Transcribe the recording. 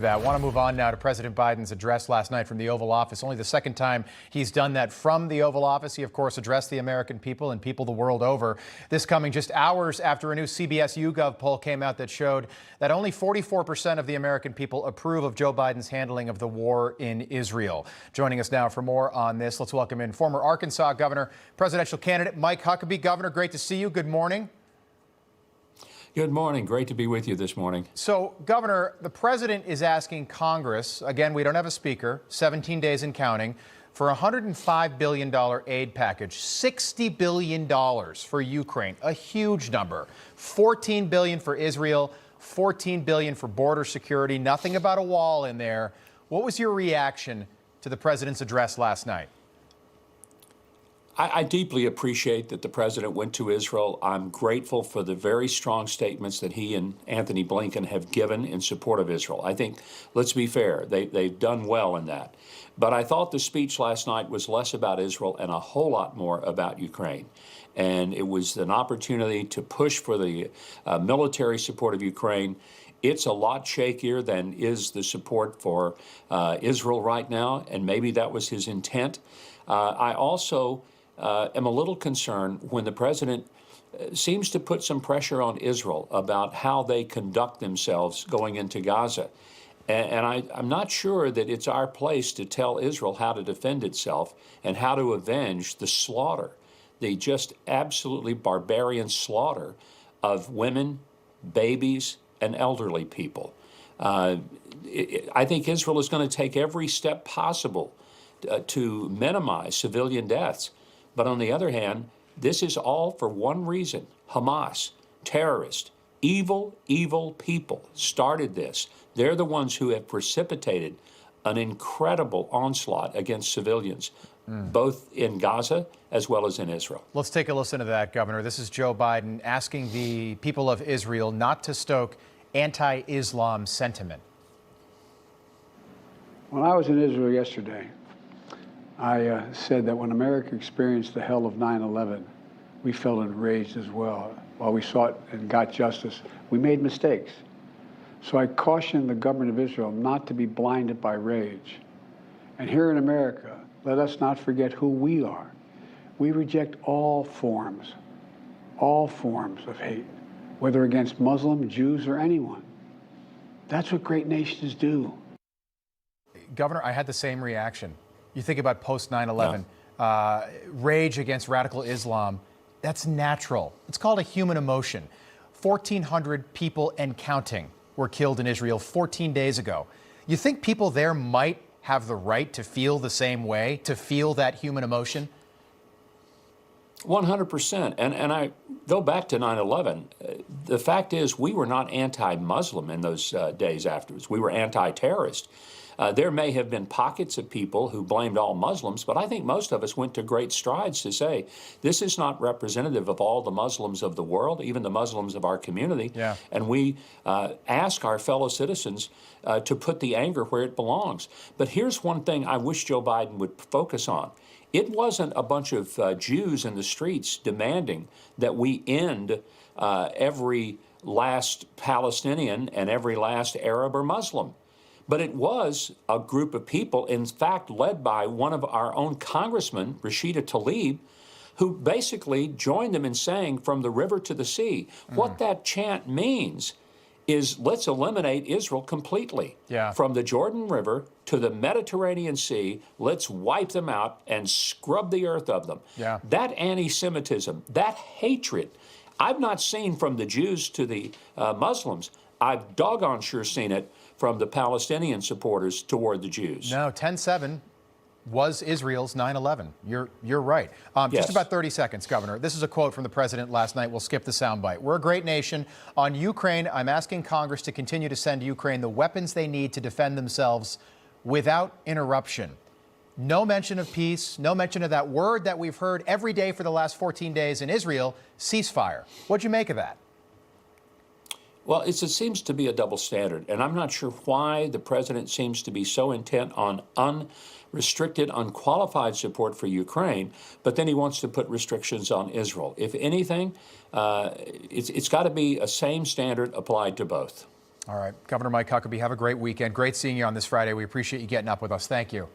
I want to move on now to President Biden's address last night from the Oval Office. Only the second time he's done that from the Oval Office. He, of course, addressed the American people and people the world over. This coming just hours after a new CBS YouGov poll came out that showed that only 44% of the American people approve of Joe Biden's handling of the war in Israel. Joining us now for more on this, let's welcome in former Arkansas Governor, presidential candidate Mike Huckabee. Governor, great to see you. Good morning. Good morning. Great to be with you this morning. So, Governor, the president is asking Congress, again, we don't have a speaker, 17 days and counting, for a $105 billion aid package, $60 billion for Ukraine, a huge number, $14 billion for Israel, $14 billion for border security, nothing about a wall in there. What was your reaction to the president's address last night? I deeply appreciate that the president went to Israel. I'm grateful for the very strong statements that he and Anthony Blinken have given in support of Israel. I think, let's be fair, they've done well in that. But I thought the speech last night was less about Israel and a whole lot more about Ukraine. And it was an opportunity to push for the military support of Ukraine. It's a lot shakier than is the support for Israel right now, and maybe that was his intent. I also am a little concerned when the president seems to put some pressure on Israel about how they conduct themselves going into Gaza. And I'm not sure that it's our place to tell Israel how to defend itself and how to avenge the slaughter, the just absolutely barbarian slaughter of women, babies, and elderly people. I think Israel is going to take every step possible to minimize civilian deaths. But on the other hand, this is all for one reason. Hamas, terrorists, evil, evil people started this. They're the ones who have precipitated an incredible onslaught against civilians, both in Gaza as well as in Israel. Let's take a listen to that, Governor. This is Joe Biden asking the people of Israel not to stoke anti-Islam sentiment. When I was in Israel yesterday, I said that when America experienced the hell of 9/11, we felt enraged as well. While we sought and got justice, we made mistakes. So I cautioned the government of Israel not to be blinded by rage. And here in America, let us not forget who we are. We reject all forms of hate, whether against Muslim, Jews, or anyone. That's what great nations do. Governor, I had the same reaction. You think about post 9/11, rage against radical Islam, that's natural. It's called a human emotion. 1,400 people and counting were killed in Israel 14 days ago. You think people there might have the right to feel the same way, to feel that human emotion? 100%. And I go back to 9/11. The fact is, we were not anti-Muslim in those days afterwards. We were anti-terrorist. There may have been pockets of people who blamed all Muslims, but I think most of us went to great strides to say, this is not representative of all the Muslims of the world, even the Muslims of our community. Yeah. And we ask our fellow citizens to put the anger where it belongs. But here's one thing I wish Joe Biden would focus on. It wasn't a bunch of Jews in the streets demanding that we end every last Palestinian and every last Arab or Muslim. But it was a group of people, in fact, led by one of our own congressmen, Rashida Tlaib, who basically joined them in saying, from the river to the sea. What that chant means is let's eliminate Israel completely. Yeah. From the Jordan River to the Mediterranean Sea, let's wipe them out and scrub the earth of them. Yeah. That anti-Semitism, that hatred, I've not seen from the Jews to the Muslims. I've doggone sure seen it from the Palestinian supporters toward the Jews. No, 10/7 was Israel's 9/11. You're right. Yes. Just about 30 seconds, Governor. This is a quote from the president last night. We'll skip the soundbite. We're a great nation. On Ukraine, I'm asking Congress to continue to send Ukraine the weapons they need to defend themselves without interruption. No mention of peace, no mention of that word that we've heard every day for the last 14 days in Israel, ceasefire. What'd you make of that? Well, it seems to be a double standard, and I'm not sure why the president seems to be so intent on unrestricted, unqualified support for Ukraine, but then he wants to put restrictions on Israel. If anything, it's got to be a same standard applied to both. All right. Governor Mike Huckabee, have a great weekend. Great seeing you on this Friday. We appreciate you getting up with us. Thank you.